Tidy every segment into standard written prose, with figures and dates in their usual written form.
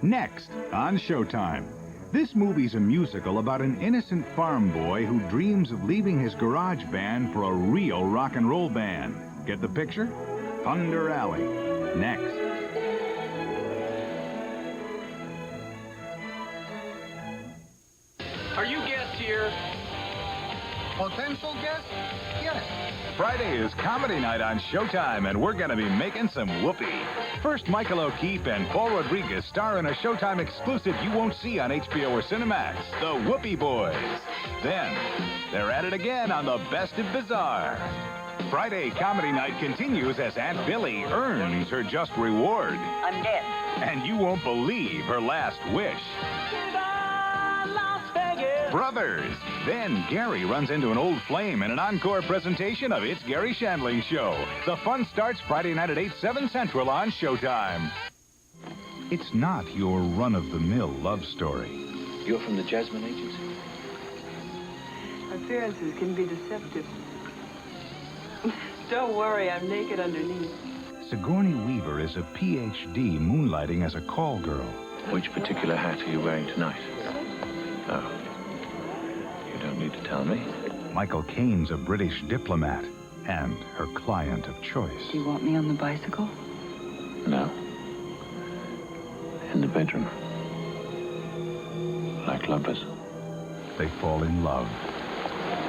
Next on Showtime. This movie's a musical about an innocent farm boy who dreams of leaving his garage band for a real rock and roll band. Get the picture? Thunder Alley. Next. Are you guests here? Potential guests? Yes. Friday is comedy night on Showtime, and we're going to be making some whoopee. First, Michael O'Keefe and Paul Rodriguez star in a Showtime exclusive you won't see on HBO or Cinemax, The Whoopee Boys. Then, they're at it again on The Best of Bizarre. Friday comedy night continues as Aunt Billy earns her just reward. I'm dead. And you won't believe her last wish. Brothers. Then Gary runs into an old flame in an encore presentation of It's Gary Shandling Show. The fun starts Friday night at 8, 7 Central on Showtime. It's not your run-of-the-mill love story. You're from the Jasmine Agency? Appearances can be deceptive. Don't worry, I'm naked underneath. Sigourney Weaver is a Ph.D. moonlighting as a call girl. Which particular hat are you wearing tonight? Oh. You don't need to tell me. Michael Caine's a British diplomat and her client of choice. Do you want me on the bicycle? No. In the bedroom. Like lovers. They fall in love.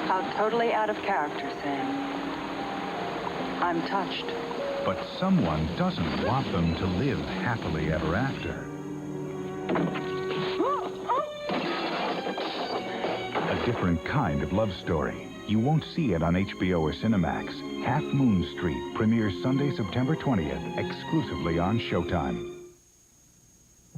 How totally out of character, Sam. I'm touched. But someone doesn't want them to live happily ever after. A different kind of love story. You won't see it on HBO or Cinemax. Half Moon Street premieres Sunday, September 20th, exclusively on Showtime.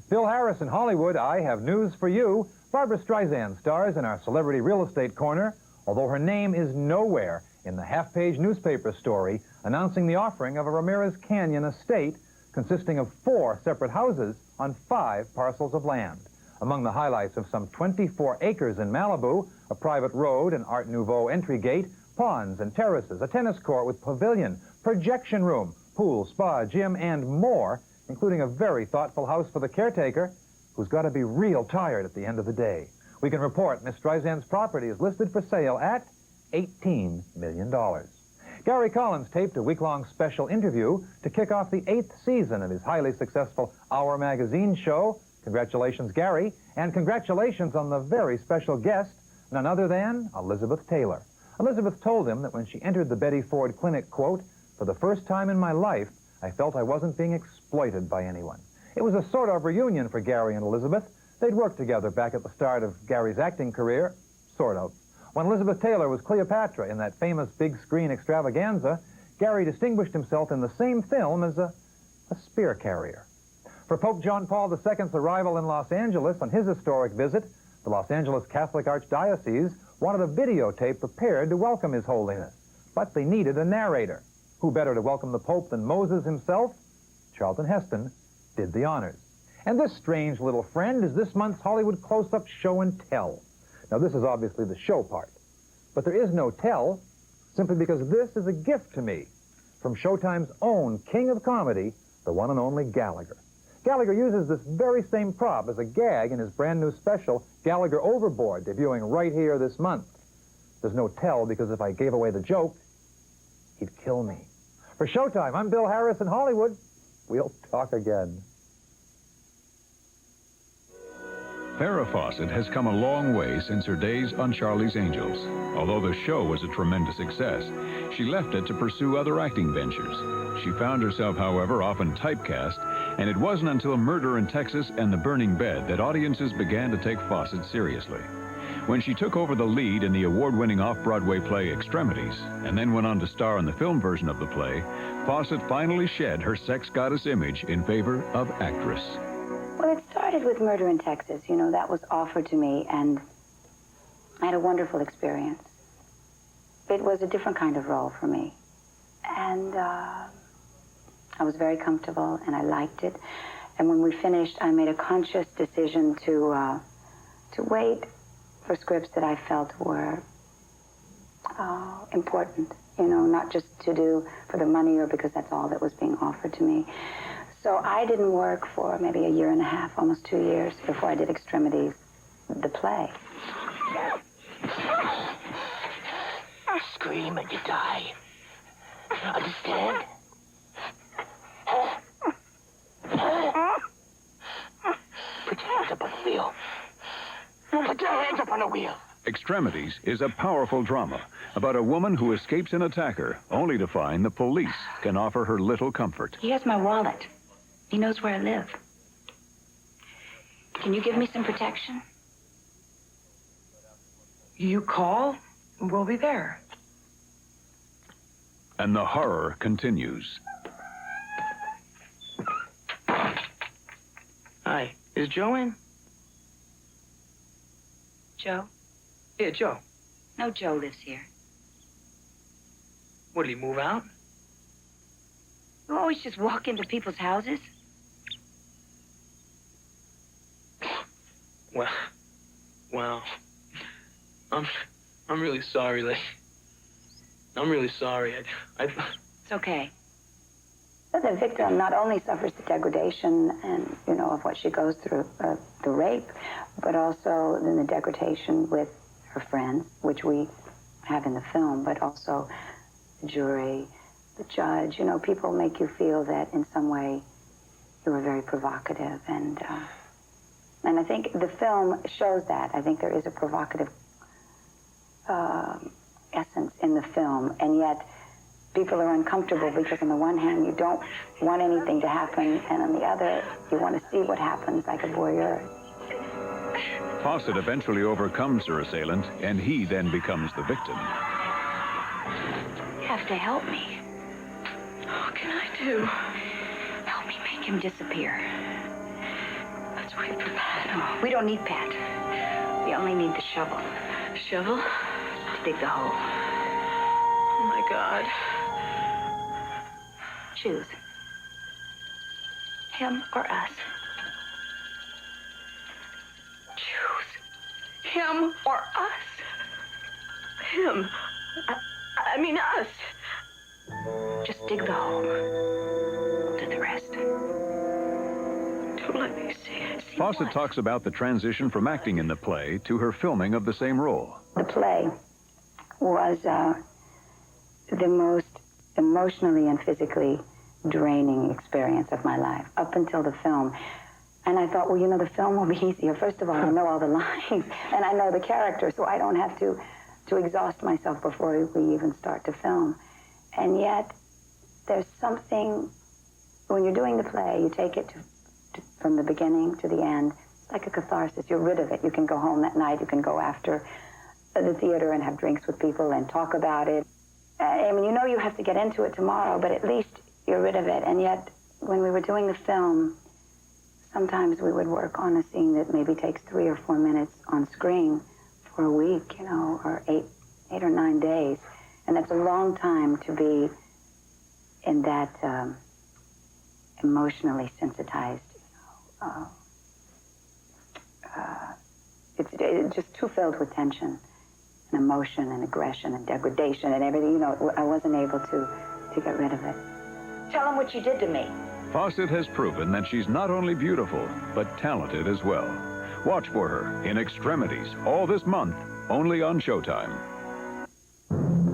Bill Harris in Hollywood, I have news for you. Barbra Streisand stars in our Celebrity Real Estate Corner, although her name is nowhere in the half-page newspaper story announcing the offering of a Ramirez Canyon estate consisting of 4 separate houses on 5 parcels of land. Among the highlights of some 24 acres in Malibu, a private road, an Art Nouveau entry gate, ponds and terraces, a tennis court with pavilion, projection room, pool, spa, gym, and more, including a very thoughtful house for the caretaker who's got to be real tired at the end of the day. We can report Miss Streisand's property is listed for sale at $18 million. Gary Collins taped a week-long special interview to kick off the 8th season of his highly successful Hour magazine show. Congratulations, Gary, and congratulations on the very special guest, none other than Elizabeth Taylor. Elizabeth told him that when she entered the Betty Ford Clinic, quote, "For the first time in my life, I felt I wasn't being exploited by anyone." It was a sort of reunion for Gary and Elizabeth. They'd worked together back at the start of Gary's acting career, sort of. When Elizabeth Taylor was Cleopatra in that famous big-screen extravaganza, Gary distinguished himself in the same film as a spear carrier. For Pope John Paul II's arrival in Los Angeles on his historic visit, the Los Angeles Catholic Archdiocese wanted a videotape prepared to welcome His Holiness. But they needed a narrator. Who better to welcome the Pope than Moses himself? Charlton Heston did the honors. And this strange little friend is this month's Hollywood Close-Up Show and Tell. Now, this is obviously the show part. But there is no tell, simply because this is a gift to me from Showtime's own king of comedy, the one and only Gallagher. Gallagher uses this very same prop as a gag in his brand new special, Gallagher Overboard, debuting right here this month. There's no tell because if I gave away the joke, he'd kill me. For Showtime, I'm Bill Harris in Hollywood. We'll talk again. Farrah Fawcett has come a long way since her days on Charlie's Angels. Although the show was a tremendous success, she left it to pursue other acting ventures. She found herself, however, often typecast, and it wasn't until Murder in Texas and The Burning Bed that audiences began to take Fawcett seriously. When she took over the lead in the award-winning off-Broadway play Extremities, and then went on to star in the film version of the play, Fawcett finally shed her sex goddess image in favor of actress. Well, it started with Murder in Texas. You know, that was offered to me, and I had a wonderful experience. It was a different kind of role for me. And I was very comfortable, and I liked it. And when we finished, I made a conscious decision to wait for scripts that I felt were important, you know, not just to do for the money or because that's all that was being offered to me. So So I didn't work for maybe a year and a half, almost 2 years, before I did Extremities, the play. Scream and you die. Understand? Put your hands up on the wheel. Put your hands up on the wheel. Extremities is a powerful drama about a woman who escapes an attacker, only to find the police can offer her little comfort. He has my wallet. He knows where I live. Can you give me some protection? You call, we'll be there. And the horror continues. Hi, is Joe in? Joe? Yeah, Joe. No, Joe lives here. What, did he move out? You always just walk into people's houses? Well, I'm really sorry, Lee. I'm really sorry. It's okay. The victim not only suffers the degradation and, of what she goes through, the rape, but also then the degradation with her friends, which we have in the film, but also the jury, the judge. People make you feel that in some way you were very provocative, and I think the film shows that. I think there is a provocative essence in the film, and yet people are uncomfortable because on the one hand you don't want anything to happen, and on the other you want to see what happens like a voyeur. Fawcett eventually overcomes her assailant, and he then becomes the victim. You have to help me. What can I do? Help me make him disappear. Let's wait for Pat. No, we don't need Pat. We only need the shovel Shovel? to dig the hole. Oh, my God. Choose. Him or us. Choose. Him or us? Him. I mean us. Just dig the hole. We'll do the rest. Don't let me see it. Fawcett talks about the transition from acting in the play to her filming of the same role. The play was the most emotionally and physically draining experience of my life up until the film. And I thought, well, the film will be easier. First of all, I know all the lines, and I know the character, so I don't have to exhaust myself before we even start to film. And yet, there's something, when you're doing the play, you take it from the beginning to the end. It's like a catharsis. You're rid of it. You can go home that night. You can go after the theater and have drinks with people and talk about it. I mean, you have to get into it tomorrow, but at least you're rid of it. And yet, when we were doing the film, sometimes we would work on a scene that maybe takes 3 or 4 minutes on screen for a week, or 8 or 9 days. And that's a long time to be in that emotionally sensitized, it's just too filled with tension and emotion and aggression and degradation and everything. I wasn't able to get rid of it. Tell him what you did to me. Fawcett has proven that she's not only beautiful, but talented as well. Watch for her in Extremities all this month, only on Showtime.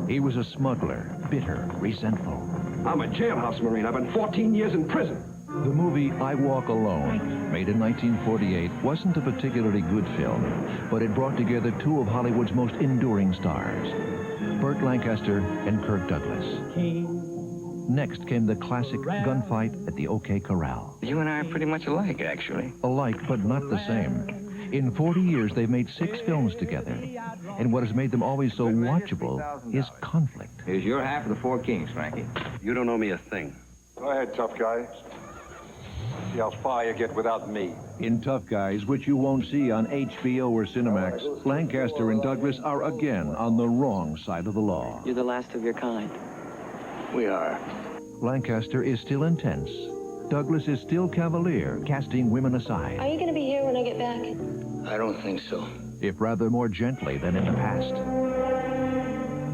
He was a smuggler, bitter, resentful. I'm a jailhouse Marine. I've been 14 years in prison. The movie I Walk Alone, made in 1948, wasn't a particularly good film, but it brought together two of Hollywood's most enduring stars, Burt Lancaster and Kirk Douglas. Next came the classic gunfight at the OK Corral. You and I are pretty much alike, actually. Alike, but not the same. In 40 years, they've made 6 films together. And what has made them always so watchable is conflict. Here's your half of the 4 Kings, Frankie. You don't owe me a thing. Go ahead, tough guy. See how far you get without me. In Tough Guys, which you won't see on HBO or Cinemax, Lancaster and Douglas are again on the wrong side of the law. You're the last of your kind. We are. Lancaster is still intense. Douglas is still cavalier, casting women aside. Are you going to be here when I get back? I don't think so. If rather more gently than in the past.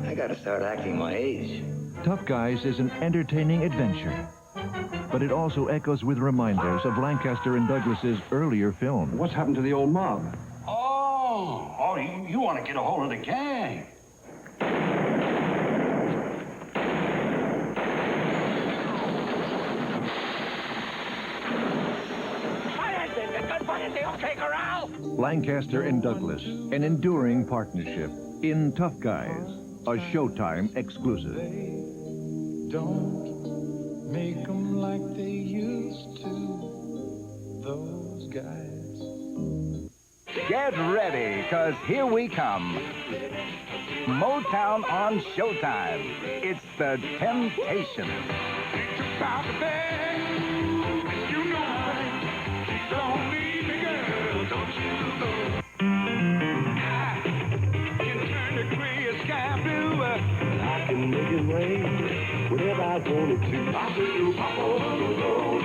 I gotta start acting my age. Tough Guys is an entertaining adventure. but it also echoes with reminders of Lancaster and Douglas's earlier films. What's happened to the old mob? Oh, you want to get a hold of the gang. Lancaster and Douglas, an enduring partnership in Tough Guys, a Showtime exclusive. Don't make them like they used to, those guys. Get ready, because here we come. Motown on Showtime. It's the Temptations. I can make it rain whenever I wanted to. I will pop over the road.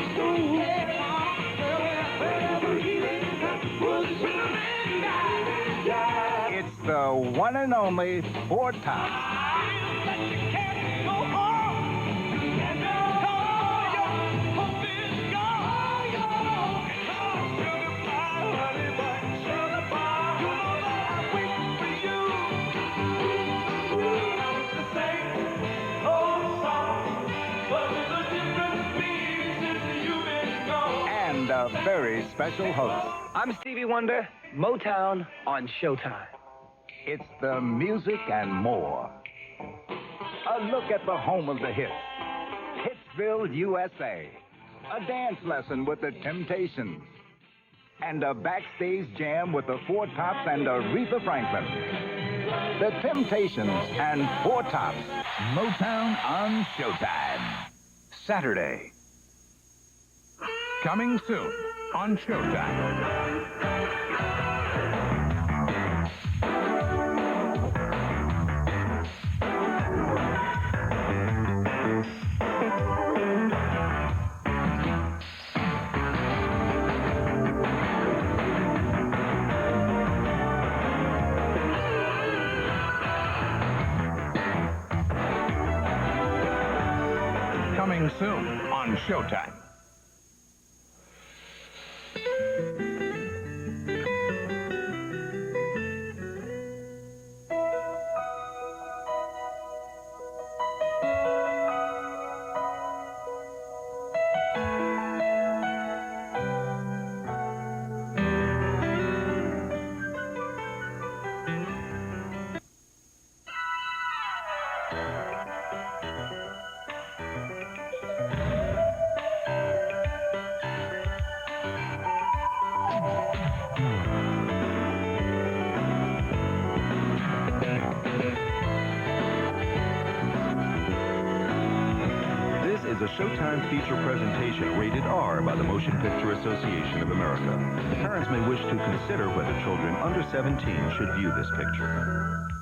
It's the one and only Four Tops. And a very special host. I'm Stevie Wonder, Motown on Showtime. It's the music and more. A look at the home of the hits, Hitsville, USA. A dance lesson with the Temptations. And a backstage jam with the Four Tops and Aretha Franklin. The Temptations and Four Tops. Motown on Showtime. Saturday. Coming soon on Showtime. Coming soon on Showtime. This is a Showtime feature presentation rated R by the Motion Picture Association of America. Parents may wish to consider whether children under 17 should view this picture.